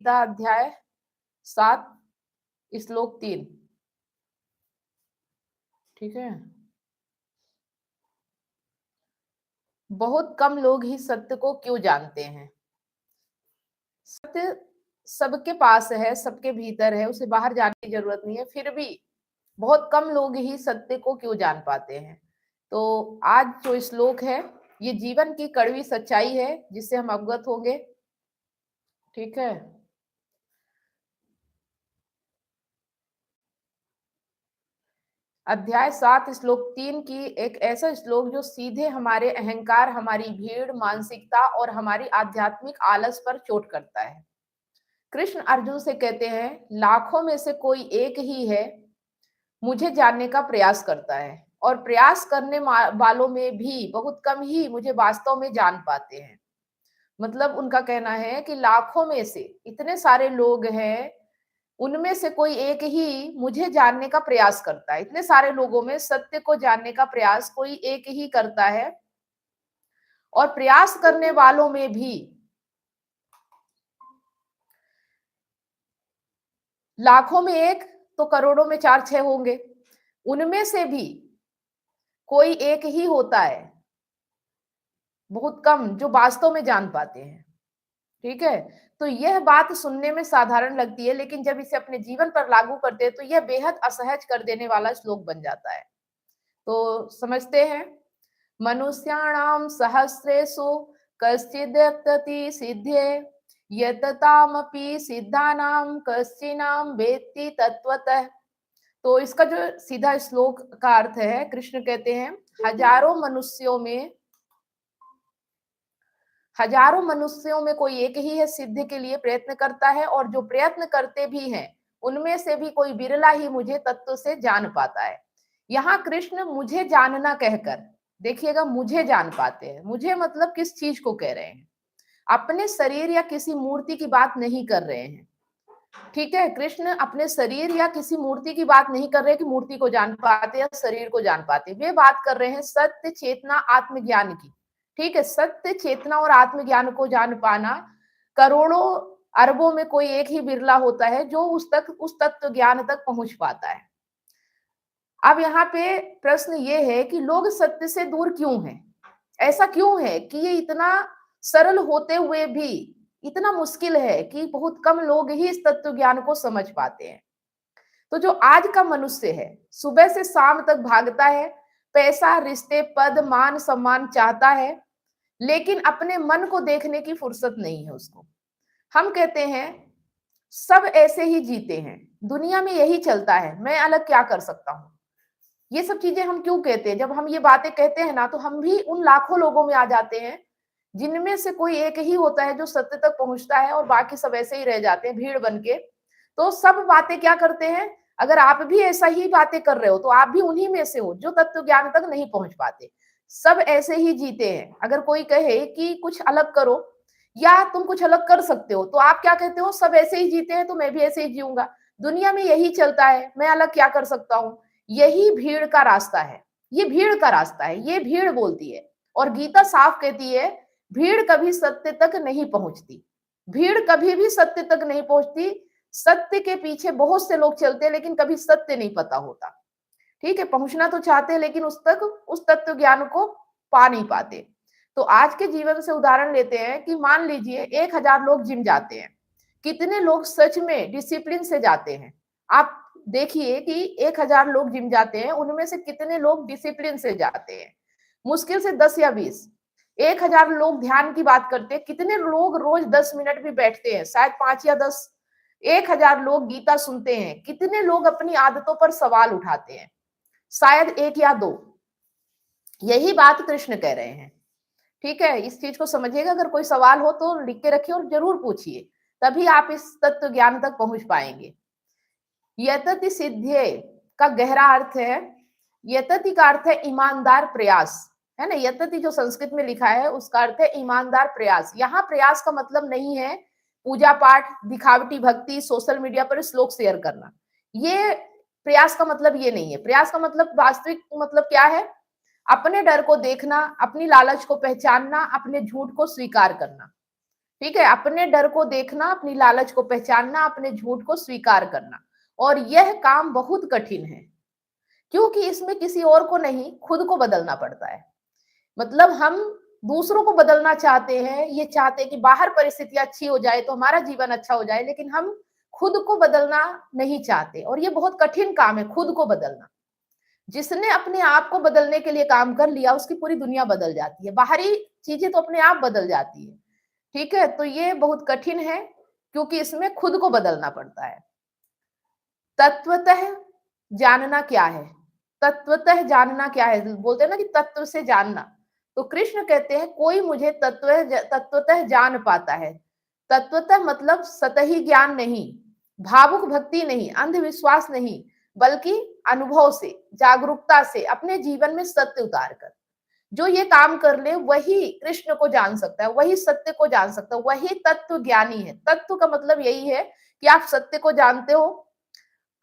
गीता अध्याय 7 श्लोक 3। ठीक है। बहुत कम लोग ही सत्य को क्यों जानते हैं। सत्य सबके पास है, सबके भीतर है, उसे बाहर जाने की जरूरत नहीं है, फिर भी बहुत कम लोग ही सत्य को क्यों जान पाते हैं। तो आज जो श्लोक है ये जीवन की कड़वी सच्चाई है जिससे हम अवगत होंगे। ठीक है। अध्याय 7 श्लोक 3 की एक ऐसा श्लोक जो सीधे हमारे अहंकार, हमारी भीड़, मानसिकता और हमारी आध्यात्मिक आलस पर चोट करता है। कृष्ण अर्जुन से कहते हैं, लाखों में से कोई एक ही है मुझे जानने का प्रयास करता है, और प्रयास करने वालों में भी बहुत कम ही मुझे वास्तव में जान पाते हैं। मतलब उनका कहना है कि लाखों में से इतने सारे लोग हैं, उनमें से कोई एक ही मुझे जानने का प्रयास करता है। इतने सारे लोगों में सत्य को जानने का प्रयास कोई एक ही करता है, और प्रयास करने वालों में भी लाखों में एक तो करोड़ों में 4-6 होंगे, उनमें से भी कोई एक ही होता है, बहुत कम, जो वास्तव में जान पाते हैं। ठीक है। तो यह बात सुनने में साधारण लगती है, लेकिन जब इसे अपने जीवन पर लागू करते हैं तो यह बेहद असहज कर देने वाला श्लोक बन जाता है। तो समझते हैं, मनुष्याणाम सहस्रेषु कश्चिद्यक्तति सिद्धे यततामपि सिद्धानाम कश्चिनाम वेत्ति तत्वतः। तो इसका जो सीधा श्लोक का अर्थ है, कृष्ण कहते हैं, हजारों मनुष्यों में कोई एक ही है सिद्धि के लिए प्रयत्न करता है, और जो प्रयत्न करते भी हैं उनमें से भी कोई बिरला ही मुझे तत्व से जान पाता है। यहाँ कृष्ण मुझे जानना कहकर, देखिएगा, मुझे जान पाते हैं। मुझे मतलब किस चीज को कह रहे हैं, अपने शरीर या किसी मूर्ति की बात नहीं कर रहे हैं। ठीक है। कृष्ण अपने शरीर या किसी मूर्ति की बात नहीं कर रहे कि मूर्ति को जान पाते या शरीर को जान पाते, वे बात कर रहे हैं सत्य, चेतना, आत्मज्ञान की। ठीक है। सत्य, चेतना और आत्मज्ञान को जान पाना, करोड़ों अरबों में कोई एक ही बिरला होता है जो उस तत्व ज्ञान तक पहुंच पाता है। अब यहाँ पे प्रश्न ये है कि लोग सत्य से दूर क्यों हैं। ऐसा क्यों है कि ये इतना सरल होते हुए भी इतना मुश्किल है कि बहुत कम लोग ही इस तत्व ज्ञान को समझ पाते हैं। तो जो आज का मनुष्य है, सुबह से शाम तक भागता है, पैसा, रिश्ते, पद, मान, सम्मान चाहता है, लेकिन अपने मन को देखने की फुर्सत नहीं है उसको। हम कहते हैं सब ऐसे ही जीते हैं, दुनिया में यही चलता है, मैं अलग क्या कर सकता हूं। ये सब चीजें हम क्यों कहते हैं। जब हम ये बातें कहते हैं ना, तो हम भी उन लाखों लोगों में आ जाते हैं जिनमें से कोई एक ही होता है जो सत्य तक पहुंचता है, और बाकी सब ऐसे ही रह जाते हैं भीड़ बन के। तो सब बातें क्या करते हैं, अगर आप भी ऐसा ही बातें कर रहे हो तो आप भी उन्हीं में से हो जो तत्व ज्ञान तक नहीं पहुंच पाते। सब ऐसे ही जीते हैं। अगर कोई कहे कि कुछ अलग करो या तुम कुछ अलग कर सकते हो, तो आप क्या कहते हो, सब ऐसे ही जीते हैं तो मैं भी ऐसे ही जीऊंगा, दुनिया में यही चलता है, मैं अलग क्या कर सकता हूँ। यही भीड़ का रास्ता है, ये भीड़ का रास्ता है, ये भीड़ बोलती है। और गीता साफ कहती है, भीड़ कभी सत्य तक नहीं पहुंचती, भीड़ कभी भी सत्य तक नहीं पहुंचती। सत्य के पीछे बहुत से लोग चलते हैं, लेकिन कभी सत्य नहीं पता होता। ठीक है। पहुंचना तो चाहते हैं, लेकिन उस तत्व ज्ञान को पा नहीं पाते। तो आज के जीवन से उदाहरण लेते हैं कि मान लीजिए 1000 लोग जिम जाते हैं, कितने लोग सच में डिसिप्लिन से जाते हैं। आप देखिए कि 1000 लोग जिम जाते हैं, उनमें से कितने लोग डिसिप्लिन से जाते हैं। मुश्किल से 10 या 20। 1000 लोग ध्यान की बात करते हैं, कितने लोग रोज 10 मिनट भी बैठते हैं, शायद 5 या 10। 1000 लोग गीता सुनते हैं, कितने लोग अपनी आदतों पर सवाल उठाते हैं, शायद 1 या 2। यही बात कृष्ण कह रहे हैं। ठीक है। इस चीज को समझिएगा। अगर कोई सवाल हो तो लिख के रखिए और जरूर पूछिए, तभी आप इस तत्व ज्ञान तक पहुंच पाएंगे। यतति सिद्धे का गहरा अर्थ है, यतति का अर्थ है ईमानदार प्रयास, है ना। यतति जो संस्कृत में लिखा है उसका अर्थ है ईमानदार प्रयास। यहाँ प्रयास का मतलब नहीं है पूजा पाठ, दिखावटी भक्ति, सोशल मीडिया पर श्लोक शेयर करना। ये प्रयास का मतलब ये नहीं है। प्रयास का मतलब, वास्तविक मतलब क्या है, अपने डर को देखना, अपनी लालच को पहचानना, अपने झूठ को स्वीकार करना। ठीक है, अपने डर को देखना, अपनी लालच को पहचानना, अपने झूठ को स्वीकार करना। और यह काम बहुत कठिन है, क्योंकि इसमें किसी और को नहीं, खुद को बदलना पड़ता है। मतलब हम दूसरों को बदलना चाहते हैं, ये चाहते हैं कि बाहर परिस्थितियां अच्छी हो जाए तो हमारा जीवन अच्छा हो जाए, लेकिन हम खुद को बदलना नहीं चाहते, और ये बहुत कठिन काम है, खुद को बदलना। जिसने अपने आप को बदलने के लिए काम कर लिया, उसकी पूरी दुनिया बदल जाती है, बाहरी चीजें तो अपने आप बदल जाती है। ठीक है, तो ये बहुत कठिन है, क्योंकि इसमें खुद को बदलना पड़ता है। तत्वतः जानना क्या है? तत्वतः जानना क्या है? बोलते हैं ना कि तत्व से जानना। तो कृष्ण कहते हैं कोई मुझे तत्वतः जान पाता है। तत्वतः मतलब सतही ज्ञान नहीं, भावुक भक्ति नहीं, अंधविश्वास नहीं, बल्कि अनुभव से, जागरूकता से, अपने जीवन में सत्य उतार कर जो ये काम कर ले, वही कृष्ण को जान सकता है, वही सत्य को जान सकता है, वही तत्व ज्ञानी है। तत्व का मतलब यही है कि आप सत्य को जानते हो,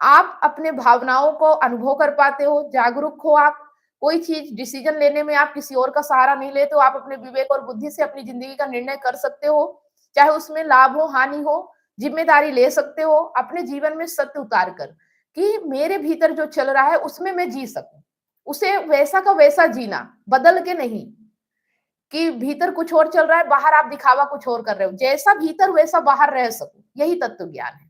आप अपने भावनाओं को अनुभव कर पाते हो, जागरूक हो आप, कोई चीज डिसीजन लेने में आप किसी और का सहारा नहीं लेते हो, आप अपने विवेक और बुद्धि से अपनी जिंदगी का निर्णय कर सकते हो, चाहे उसमें लाभ हो हानि हो, जिम्मेदारी ले सकते हो, अपने जीवन में सत्य उतार कर कि मेरे भीतर जो चल रहा है उसमें मैं जी सकूं, उसे वैसा का वैसा जीना, बदल के नहीं कि भीतर कुछ और चल रहा है, बाहर आप दिखावा कुछ और कर रहे हो, जैसा भीतर वैसा बाहर रह सकूं, यही तत्व ज्ञान है।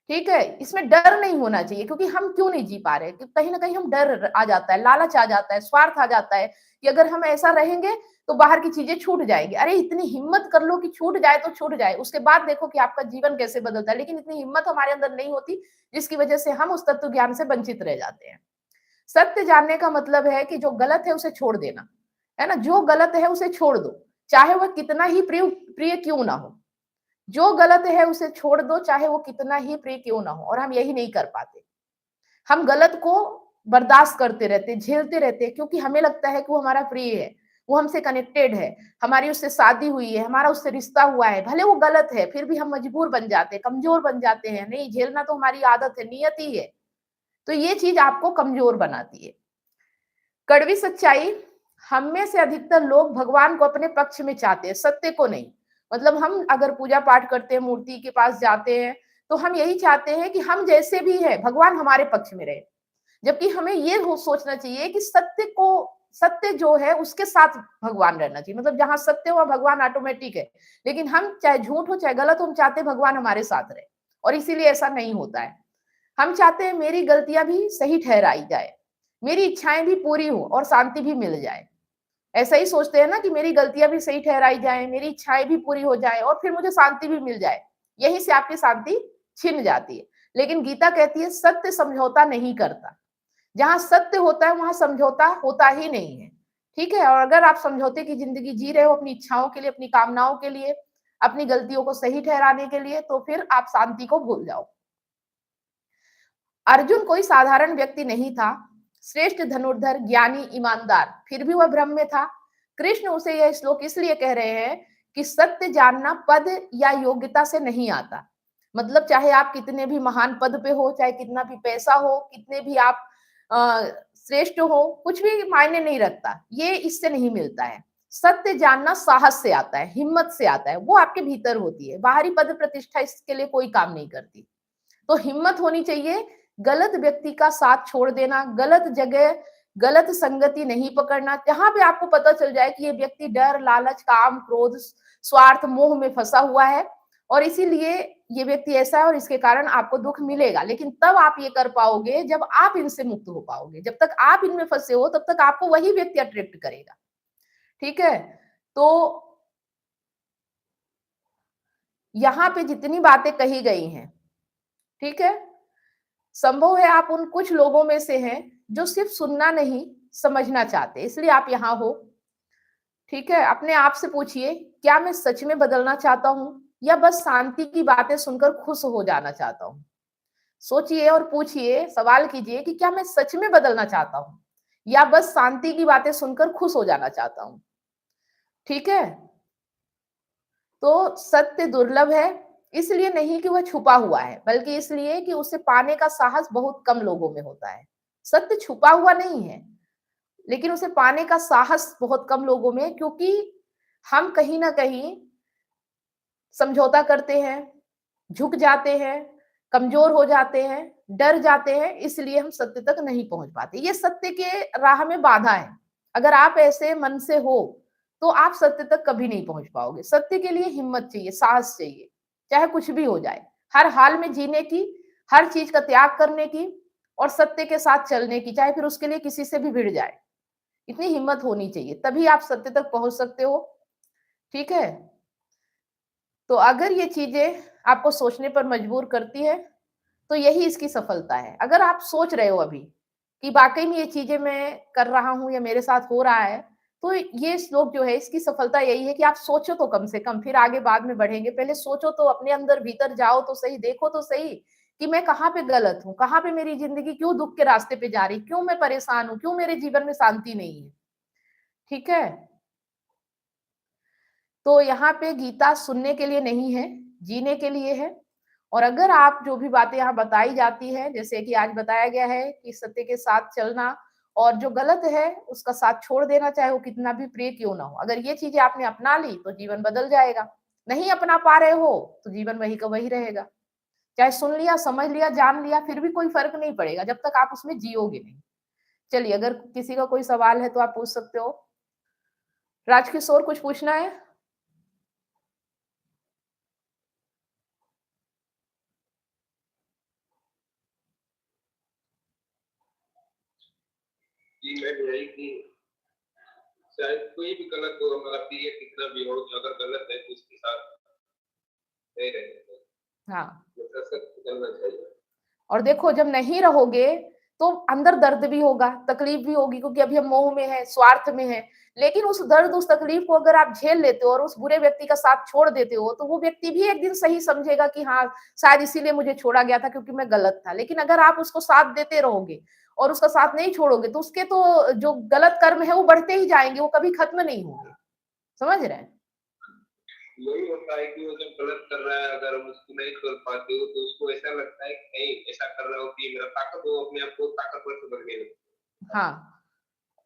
ठीक है, इसमें डर नहीं होना चाहिए, क्योंकि हम क्यों नहीं जी पा रहे, कि कहीं ना कहीं हम डर आ जाता है, लालच आ जाता है, स्वार्थ आ जाता है कि अगर हम ऐसा रहेंगे तो बाहर की चीजें छूट जाएगी। अरे इतनी हिम्मत कर लो कि छूट जाए तो छूट जाए, उसके बाद देखो कि आपका जीवन कैसे बदलता है, लेकिन इतनी हिम्मत हमारे अंदर नहीं होती, जिसकी वजह से हम उस तत्व ज्ञान से वंचित रह जाते हैं। सत्य जानने का मतलब है कि जो गलत है उसे छोड़ देना, है ना, जो गलत है उसे छोड़ दो, चाहे वह कितना ही प्रिय प्रिय क्यों ना हो, जो गलत है उसे छोड़ दो, चाहे वो कितना ही प्रिय क्यों ना हो। और हम यही नहीं कर पाते, हम गलत को बर्दाश्त करते रहते, झेलते रहते, क्योंकि हमें लगता है कि वो हमारा प्रिय है, वो हमसे कनेक्टेड है, हमारी उससे शादी हुई है, हमारा उससे रिश्ता हुआ है, भले वो गलत है, फिर भी हम मजबूर बन जाते हैं, कमजोर बन जाते हैं, नहीं झेलना तो हमारी आदत है, नियति है। तो ये चीज आपको कमजोर बनाती है। कड़वी सच्चाई, हम में से अधिकतर लोग भगवान को अपने पक्ष में चाहते हैं, सत्य को नहीं। मतलब हम अगर पूजा पाठ करते हैं, मूर्ति के पास जाते हैं, तो हम यही चाहते हैं कि हम जैसे भी है भगवान हमारे पक्ष में रहे। जबकि हमें ये सोचना चाहिए कि सत्य जो है उसके साथ भगवान रहना चाहिए, मतलब जहां सत्य हो भगवान ऑटोमेटिक है। लेकिन हम चाहे झूठ हो चाहे गलत हो, हम चाहते हैं भगवान हमारे साथ रहे, और इसीलिए ऐसा नहीं होता है। हम चाहते हैं मेरी गलतियां भी सही ठहराई जाए, मेरी इच्छाएं भी पूरी हो और शांति भी मिल जाए। ऐसा ही सोचते हैं ना कि मेरी गलतियां भी सही ठहराई जाए, मेरी इच्छाएं भी पूरी हो जाए और फिर मुझे शांति भी मिल जाए। यहीं से आपकी शांति छिन जाती है। लेकिन गीता कहती है सत्य समझौता नहीं करता। जहां सत्य होता है वहां समझौता होता ही नहीं है। ठीक है, और अगर आप समझौते की जिंदगी जी रहे हो अपनी इच्छाओं के लिए, अपनी कामनाओं के लिए, अपनी गलतियों को सही ठहराने के लिए, तो फिर आप शांति को भूल जाओ। अर्जुन कोई साधारण व्यक्ति नहीं था, श्रेष्ठ धनुर्धर, ज्ञानी, ईमानदार, फिर भी वह भ्रम में था। कृष्ण उसे यह श्लोक इसलिए कह रहे हैं कि सत्य जानना पद या योग्यता से नहीं आता। मतलब चाहे आप कितने भी महान पद पे हो, चाहे कितना भी पैसा हो, कितने भी आप श्रेष्ठ हो, कुछ भी मायने नहीं रखता, ये इससे नहीं मिलता है। सत्य जानना साहस से आता है, हिम्मत से आता है, वो आपके भीतर होती है। बाहरी पद प्रतिष्ठा इसके लिए कोई काम नहीं करती। तो हिम्मत होनी चाहिए, गलत व्यक्ति का साथ छोड़ देना, गलत जगह, गलत संगति नहीं पकड़ना, जहां पे आपको पता चल जाए कि ये व्यक्ति डर, लालच, काम, क्रोध, स्वार्थ, मोह में फंसा हुआ है और इसीलिए ये व्यक्ति ऐसा है और इसके कारण आपको दुख मिलेगा। लेकिन तब आप ये कर पाओगे जब आप इनसे मुक्त हो पाओगे। जब तक आप इनमें फंसे हो तब तक आपको वही व्यक्ति अट्रैक्ट करेगा। ठीक है, तो यहाँ पे जितनी बातें कही गई हैं, ठीक है, संभव है आप उन कुछ लोगों में से हैं जो सिर्फ सुनना नहीं, समझना चाहते, इसलिए आप यहाँ हो। ठीक है, अपने आप से पूछिए, क्या मैं सच में बदलना चाहता हूँ या बस शांति की बातें सुनकर खुश हो जाना चाहता हूँ? सोचिए और पूछिए, सवाल कीजिए कि क्या मैं सच में बदलना चाहता हूँ या बस शांति की बातें सुनकर खुश हो जाना चाहता हूँ? ठीक है, तो सत्य दुर्लभ है, इसलिए नहीं कि वह छुपा हुआ है, बल्कि इसलिए कि उसे पाने का साहस बहुत कम लोगों में होता है। सत्य छुपा हुआ नहीं है, लेकिन उसे पाने का साहस बहुत कम लोगों में है, क्योंकि हम कहीं न कहीं समझौता करते हैं, झुक जाते हैं, कमजोर हो जाते हैं, डर जाते हैं, इसलिए हम सत्य तक नहीं पहुंच पाते। ये सत्य के राह में बाधा है। अगर आप ऐसे मन से हो तो आप सत्य तक कभी नहीं पहुंच पाओगे। सत्य के लिए हिम्मत चाहिए, साहस चाहिए, चाहे कुछ भी हो जाए, हर हाल में जीने की, हर चीज का त्याग करने की और सत्य के साथ चलने की, चाहे फिर उसके लिए किसी से भी भिड़ जाए। इतनी हिम्मत होनी चाहिए, तभी आप सत्य तक पहुंच सकते हो। ठीक है? तो अगर ये चीजें आपको सोचने पर मजबूर करती है, तो यही इसकी सफलता है। अगर आप सोच रहे हो अभी कि वाक़ई में ये चीज़ें मैं कर रहा हूँ या मेरे साथ हो रहा है, तो ये श्लोक जो है इसकी सफलता यही है कि आप सोचो तो कम से कम, फिर आगे बाद में बढ़ेंगे। पहले सोचो तो, अपने अंदर भीतर जाओ तो सही, देखो तो सही कि मैं कहाँ पे गलत हूँ, कहाँ पे मेरी ज़िंदगी क्यों दुःख के रास्ते पे जा रही, क्यों मैं परेशान हूँ, क्यों मेरे जीवन में शांति नहीं है। ठीक है? तो यहाँ पे गीता सुनने के लिए नहीं है, जीने के लिए है। और अगर आप जो भी बातें यहाँ बताई जाती हैं, जैसे कि आज बताया गया है कि सत्य के साथ चलना और जो गलत है उसका साथ छोड़ देना, चाहे वो कितना भी प्रिय क्यों ना हो। अगर ये चीजें आपने अपना ली तो जीवन बदल जाएगा। नहीं अपना पा रहे हो तो जीवन वही का वही रहेगा। चाहे सुन लिया, समझ लिया, जान लिया, फिर भी कोई फर्क नहीं पड़ेगा जब तक आप उसमें जियोगे नहीं। चलिए, अगर किसी का कोई सवाल है तो आप पूछ सकते हो। राजकिशोर, कुछ पूछना है? जी, मैं यही कि चाहे कोई भी गलत हो, हमारा प्रिय कितना भी हो, अगर गलत है तो उसके साथ नहीं रहना चाहिए। हाँ। मतलब सत्य करना चाहिए। और देखो, जब नहीं रहोगे तो अंदर दर्द भी होगा, तकलीफ भी होगी, क्योंकि अभी हम मोह में हैं, स्वार्थ में हैं। लेकिन उस दर्द, उस तकलीफ को अगर आप झेल लेते हो और उस बुरे व्यक्ति का साथ छोड़ देते हो, तो वो व्यक्ति भी एक दिन सही समझेगा कि हाँ, शायद इसीलिए मुझे छोड़ा गया था क्योंकि मैं गलत था। लेकिन अगर आप उसको साथ देते रहोगे और उसका साथ नहीं छोड़ोगे, तो उसके तो जो गलत कर्म है वो बढ़ते ही जाएंगे, वो कभी खत्म नहीं होंगे। समझ रहे हैं? यही होता है कि वो जब गलत कर रहा है, अगर हम उसको नहीं छोड़ पाते हो तो उसको ऐसा लगता है कि नहीं, ऐसा कर रहा हो कि मेरा ताकत, वो अपने आप को ताकतवर समझने लगता है। हाँ।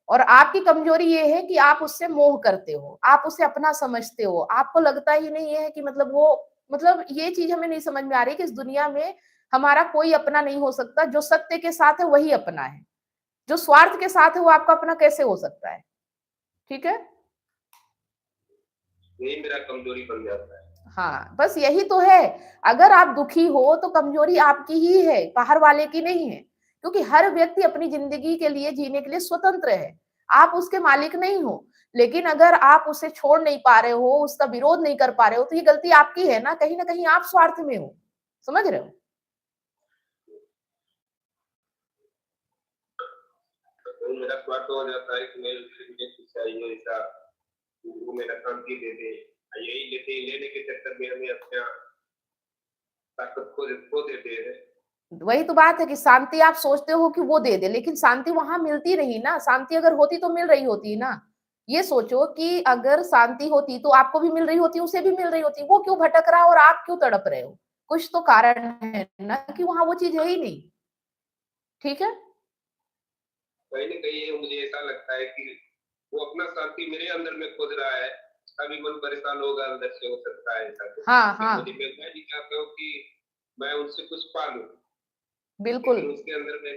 और आपकी कमजोरी ये है कि आप उससे मोह करते हो, आप उसे अपना समझते हो। आपको लगता ही नहीं है कि मतलब वो, मतलब ये चीज हमें नहीं समझ में आ रही कि इस दुनिया में हमारा कोई अपना नहीं हो सकता। जो सत्य के साथ है वही अपना है, जो स्वार्थ के साथ है वो आपका अपना कैसे हो सकता है? ठीक है? यही मेरा कमजोरी बन जाता है। हाँ, बस यही तो है। अगर आप दुखी हो तो कमजोरी आपकी ही है, बाहर वाले की नहीं है। क्योंकि हर व्यक्ति अपनी जिंदगी के लिए, जीने के लिए स्वतंत्र है। आप उसके मालिक नहीं हो। लेकिन अगर आप उसे छोड़ नहीं पा रहे हो, उसका विरोध नहीं कर पा रहे हो, तो ये गलती आपकी है ना कहीं आप स्वार्थ में हो। समझ रहे हो? तो मेरा स्वार्थ हो जाता है कि मुझे कुछ चाहिए ऐसा, वो मेरा शांति दे दे। यही लेने के चक्कर में हमें अपना ताकत खो देते हैं। वही तो बात है कि शांति आप सोचते हो कि वो दे दे, लेकिन शांति वहां मिलती नहीं ना। शांति अगर होती तो मिल रही होती ना। ये सोचो कि अगर शांति होती तो आपको भी मिल रही होती, उसे भी मिल रही होती। वो क्यों भटक रहा है और आप क्यों तड़प रहे हो? कुछ तो कारण है ना कि वहां वो चीज है ही नहीं। ठीक है? कहीं न कहीं ये मुझे ऐसा लगता है कि वो अपना शांति मेरे अंदर में खोज रहा है। उसका भी मन परेशान होगा, अंदर से हो सकता है ऐसा कुछ। हाँ, लेकिन हाँ, मुझे, मैं भी चाहता हूँ कि मैं उनसे कुछ पा लूँ। बिल्कुल। लेकिन उसके अंदर में,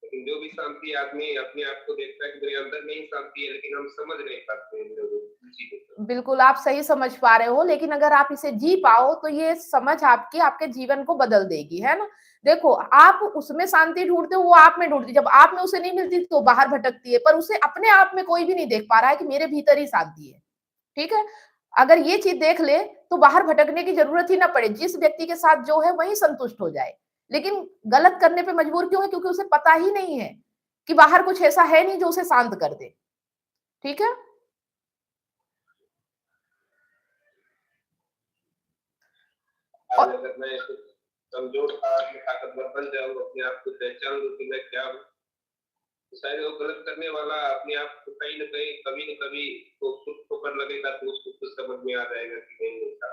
लेकिन जो भी शांति आदमी अपने आप को देखता है कि मेरे अंदर में ही शांति है, लेकिन हम समझ नहीं पाते हैं लोग उन चीज़ों को। बिल्कुल, आप सही समझ पा रहे हो, लेकिन अगर आप इसे जी पाओ तो ये समझ आपकी आपके जीवन को बदल देगी, है ना? देखो, आप उसमें शांति ढूँढते हो, वो आप में ढूँढती है। जब आप में उसे नहीं मिलती तो बाहर भटकती है, पर उसे अपने आप में कोई भी नहीं देख पा रहा है कि मेरे भीतर ही शांति है। ठीक है? अगर ये चीज़ देख ले तो बाहर भटकने की ज़रूरत ही ना पड़े, जिस व्यक्ति के साथ जो है वही संतुष्ट हो जाए। लेकिन गलत करने पे मजबूर क्यों है? क्योंकि उसे पता ही नहीं है कि बाहर कुछ ऐसा है नहीं जो उसे शांत कर दे। ठीक है? आज और अगर मैं कुछ कमज़ोर था, मैं ताकतवर बन जाऊँ, अपने आप को पहचान लूँ कि मैं क्या हूँ, तो शायद वो गलत करने वाला अपने आप को कहीं न कहीं, कभी न कभी वो खुद ठोकर लगेगा तो उसको खुद समझ में आ जाएगा कि नहीं ऐसा,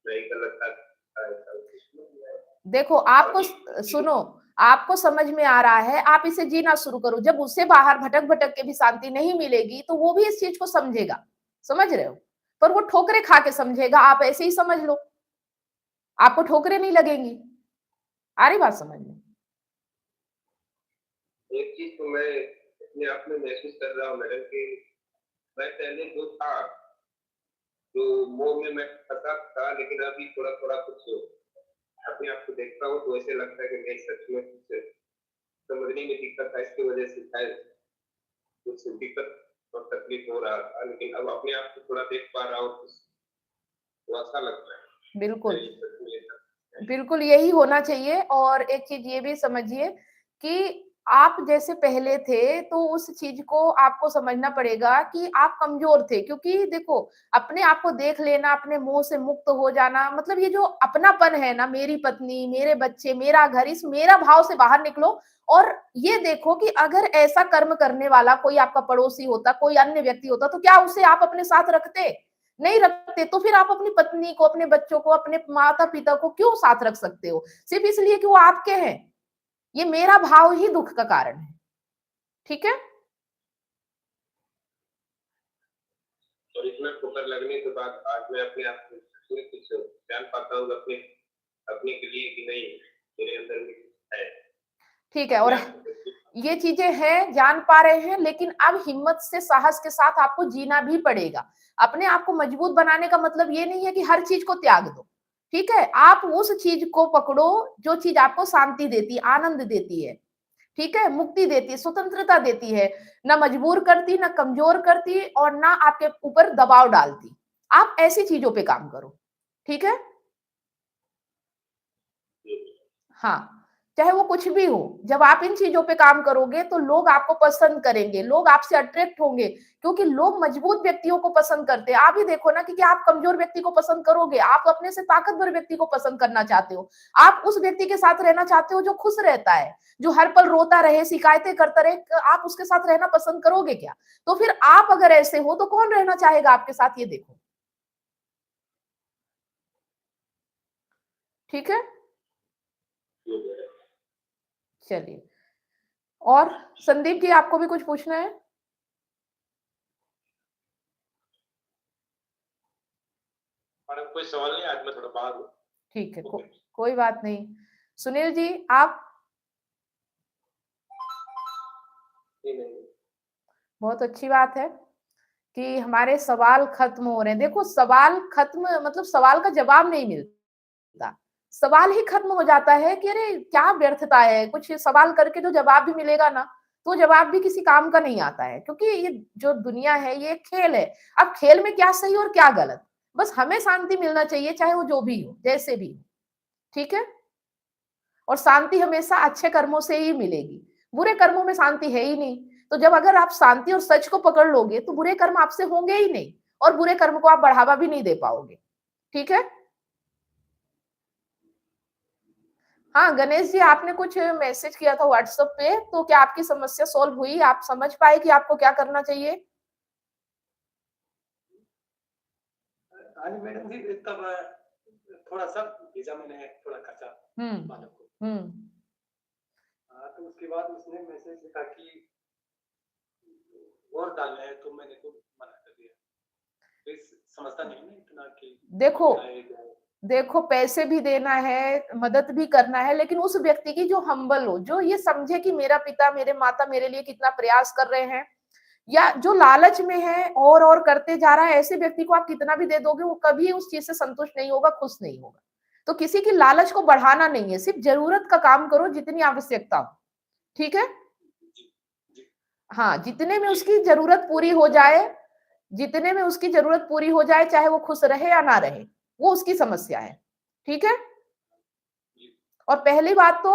मैं ही गलत था, ऐसा कुछ। देखो, और आपको ये सुनो, आपको समझ में आ रहा है, आप इसे जीना शुरू करो। जब उसे बाहर भटक-भटक के भी शांति नहीं मिलेगी, तो वो भी इस चीज़ को समझेगा। समझ रहे हो? पर वो ठोकरे खा के समझेगा, आप ऐसे ही समझ लो, आपको ठोकरे नहीं लगेंगी। आ रही बात समझ में? एक चीज तो मैं अपने आप में महसूस कर रहा हूँ मैडम कि मैं पहले जो था, जो मोह में मैं फंसा था, लेकिन अभी थोड़ा थोड़ा कुछ अपने आप को देखता हूँ तो ऐसे लगता है कि नहीं, सच में कुछ समझने में दिक्कत था, इसकी वजह से शायद कुछ दिक्कत और तकलीफ हो रहा था, लेकिन अब अपने आप को थोड़ा देख पा रहा हूँ तो अच्छा लगता है। बिल्कुल, नहीं, सच में ऐसा है। बिल्कुल यही होना चाहिए। और एक चीज़ ये भी समझिए कि आप जैसे पहले थे, तो उस चीज़ को आपको समझना पड़ेगा कि आप कमज़ोर थे, क्योंकि देखो, अपने आप को देख लेना, अपने मोह से मुक्त हो जाना, मतलब ये जो अपनापन है ना, मेरी पत्नी, मेरे बच्चे, मेरा घर, इस मेरा भाव से बाहर निकलो और ये देखो कि अगर ऐसा कर्म करने वाला कोई आपका पड़ोसी होता, कोई अन्य व्यक्ति होता, तो क्या उसे आप अपने साथ रखते? नहीं रखते। तो फिर आप अपनी पत्नी को, अपने बच्चों को, अपने माता-पिता को क्यों साथ रख सकते हो? सिर्फ इसलिए कि वो आपके हैं। ये मेरा भाव ही दुःख का कारण है। ठीक है? और इतना ठोकर लगने के बाद आज मैं अपने आप में सच में कुछ जान पाता हूँ अपने अपने के लिए कि नहीं, मेरे अंदर भी कुछ है। ठीक है। और अपने आप को ये चीजें हैं, जान पा रहे हैं, लेकिन अब हिम्मत से, साहस के साथ आपको जीना भी पड़ेगा। अपने आप को मजबूत बनाने का मतलब ये नहीं है कि हर चीज को त्याग दो। ठीक है? आप उस चीज को पकड़ो जो चीज आपको शांति देती, आनंद देती है। ठीक है? मुक्ति देती है, स्वतंत्रता देती है। ना मजबूर करती, ना कमजोर करती और ना आपके ऊपर दबाव डालती। आप ऐसी चीजों पे काम करो। ठीक है? हाँ, चाहे वो कुछ भी हो, जब आप इन चीज़ों पे काम करोगे तो लोग आपको पसंद करेंगे, लोग आपसे अट्रैक्ट होंगे, क्योंकि लोग मजबूत व्यक्तियों को पसंद करते हैं। आप ही देखो ना कि आप कमजोर व्यक्ति को पसंद करोगे, आप अपने से ताकतवर व्यक्ति को पसंद करना चाहते हो। आप उस व्यक्ति के साथ रहना चाहते हो जो खुश रहता है, जो हर पल रोता रहे, शिकायतें करता रहे, आप उसके साथ रहना पसंद करोगे क्या? तो फिर आप अगर ऐसे हो तो कौन रहना चाहेगा आपके साथ, ये देखो। ठीक है? चलिए। और संदीप जी, आपको भी कुछ पूछना है? मैडम कोई सवाल नहीं, आज मैं थोड़ा बाहर हूँ। ठीक है, कोई बात नहीं। सुनील जी, आप? नहीं नहीं। बहुत अच्छी बात है कि हमारे सवाल खत्म हो रहे हैं। देखो, सवाल खत्म मतलब सवाल का जवाब नहीं मिलता। सवाल ही खत्म हो जाता है कि अरे क्या व्यर्थता है, कुछ सवाल करके जो जवाब भी मिलेगा ना, तो जवाब भी किसी काम का नहीं आता है, क्योंकि ये जो दुनिया है ये खेल है। अब खेल में क्या सही और क्या गलत, बस हमें शांति मिलना चाहिए, चाहे वो जो भी हो, जैसे भी हो। ठीक है? और शांति हमेशा अच्छे कर्मों से ही मिलेगी, बुरे कर्मों में शांति है ही नहीं। तो जब अगर आप शांति और सच को पकड़ लोगे तो बुरे कर्म आपसे होंगे ही नहीं, और बुरे कर्म को आप बढ़ावा भी नहीं दे पाओगे। ठीक है? हाँ, गणेश जी, आपने कुछ मैसेज किया था व्हाट्सएप पे, तो क्या आपकी समस्या सॉल्व हुई? आप समझ पाए कि आपको क्या करना चाहिए? हाँ जी मैडम जी, तब थोड़ा सा भेजा मैंने, थोड़ा खर्चा बालक को। हाँ, तो उसके बाद उसने मैसेज लिखा कि वोट डालना है, तो मैंने तो मना कर दिया। समझता नहीं ना इतना कि देखो, पैसे भी देना है, मदद भी करना है, लेकिन उस व्यक्ति की जो हम्बल हो, जो ये समझे कि मेरा पिता, मेरे माता मेरे लिए कितना प्रयास कर रहे हैं, या जो लालच में है और करते जा रहा है, ऐसे व्यक्ति को आप कितना भी दे दोगे, वो कभी उस चीज से संतुष्ट नहीं होगा, खुश नहीं होगा। तो किसी की लालच को बढ़ाना नहीं है, सिर्फ जरूरत का काम करो जितनी आवश्यकता हो। ठीक है? हाँ, जितने में उसकी जरूरत पूरी हो जाए, जितने में उसकी जरूरत पूरी हो जाए, चाहे वो खुश रहे या ना रहे, वो उसकी समस्या है। ठीक है? और पहली बात तो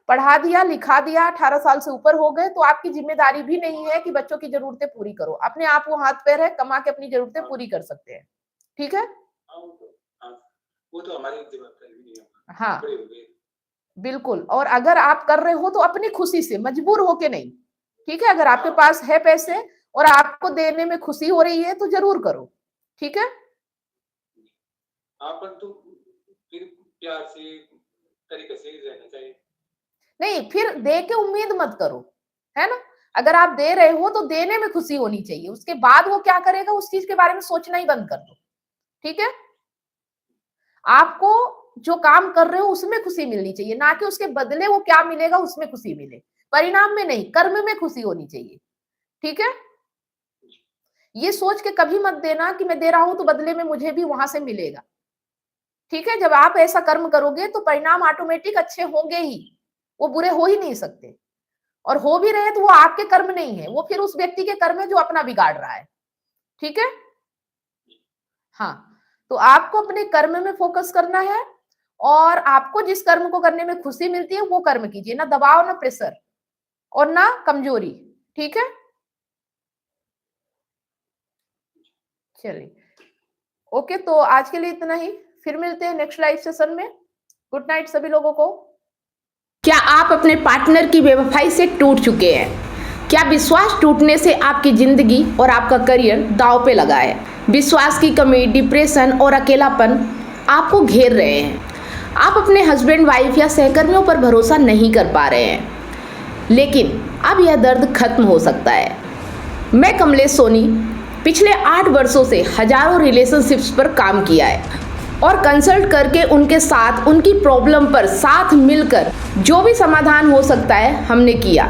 पढ़ा दिया, लिखा दिया, 18 साल से ऊपर हो गए, तो आपकी जिम्मेदारी भी नहीं है कि बच्चों की जरूरतें पूरी करो। अपने आप वो हाथ पैर है, कमा के अपनी जरूरतें पूरी कर सकते हैं। ठीक है? वो तो हमारी जिम्मेदारी नहीं है। हाँ, बिल्कुल। और अगर आप कर रहे हो तो अपनी खुशी से, मजबूर होके नहीं। ठीक है? अगर आपके पास है पैसे और आपको देने में खुशी हो रही है तो जरूर करो। ठीक है? पर तो फिर प्यार से, तरीके से रहना चाहिए। नहीं, फिर दे के उम्मीद मत करो, है ना? अगर आप दे रहे हो तो देने में खुशी होनी चाहिए, उसके बाद वो क्या करेगा उस चीज के बारे में सोचना ही बंद कर दो। ठीक है, आपको जो काम कर रहे हो उसमें खुशी मिलनी चाहिए, ना कि उसके बदले वो क्या मिलेगा उसमें खुशी मिले, परिणाम में नहीं, कर्म में खुशी होनी चाहिए। ठीक है, ये सोच के कभी मत देना कि मैं दे रहा हूं तो बदले में मुझे भी वहां से मिलेगा। ठीक है, जब आप ऐसा कर्म करोगे तो परिणाम ऑटोमेटिक अच्छे होंगे ही, वो बुरे हो ही नहीं सकते, और हो भी रहे तो वो आपके कर्म नहीं है, वो फिर उस व्यक्ति के कर्म है जो अपना बिगाड़ रहा है। ठीक है, हाँ, तो आपको अपने कर्म में फोकस करना है, और आपको जिस कर्म को करने में खुशी मिलती है वो कर्म कीजिए, ना दबाव, ना प्रेशर और ना कमजोरी। ठीक है, चलिए, ओके, तो आज के लिए इतना ही, फिर मिलते हैं नेक्स्ट लाइव सेशन में। गुड नाइट सभी लोगों को। क्या आप अपने पार्टनर की बेवफाई से टूट चुके हैं? क्या विश्वास टूटने से आपकी जिंदगी और आपका करियर दांव पे लगा है? विश्वास की कमी, डिप्रेशन और अकेलापन आपको घेर रहे हैं। आप अपने हस्बैंड, वाइफ या सहकर्मियों पर भरोसा नहीं कर पा रहे हैं, लेकिन अब यह दर्द खत्म हो सकता है। मैं कमलेश सोनी पिछले 8 वर्षों से हजारों रिलेशनशिप्स पर काम किया है, और कंसल्ट करके उनके साथ उनकी प्रॉब्लम पर साथ मिलकर जो भी समाधान हो सकता है हमने किया,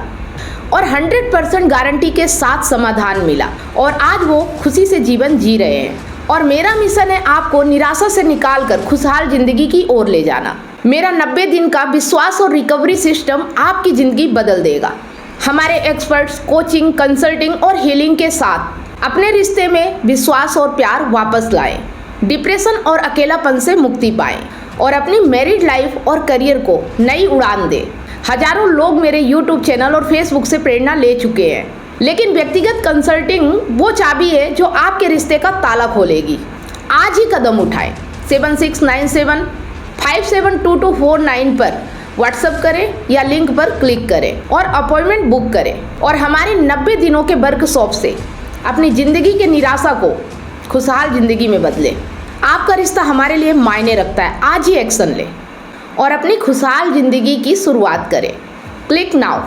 और 100% गारंटी के साथ समाधान मिला, और आज वो खुशी से जीवन जी रहे हैं। और मेरा मिशन है आपको निराशा से निकालकर खुशहाल जिंदगी की ओर ले जाना। मेरा 90 दिन का विश्वास और रिकवरी सिस्टम आपकी जिंदगी बदल देगा। हमारे एक्सपर्ट्स कोचिंग, कंसल्टिंग और हीलिंग के साथ अपने रिश्ते में विश्वास और प्यार वापस लाएं, डिप्रेशन और अकेलापन से मुक्ति पाएं, और अपनी मैरिड लाइफ और करियर को नई उड़ान दें। हजारों लोग मेरे YouTube चैनल और Facebook से प्रेरणा ले चुके हैं, लेकिन व्यक्तिगत कंसल्टिंग वो चाबी है जो आपके रिश्ते का ताला खोलेगी। आज ही कदम उठाएं। 7697572249 पर व्हाट्सएप करें या लिंक पर क्लिक करें और अपॉइंटमेंट बुक करें, और हमारे 90 दिनों के वर्कशॉप से अपनी जिंदगी के निराशा को खुशहाल जिंदगी में बदलें। आपका रिश्ता हमारे लिए मायने रखता है। आज ही एक्शन लें और अपनी खुशहाल जिंदगी की शुरुआत करें। Click now.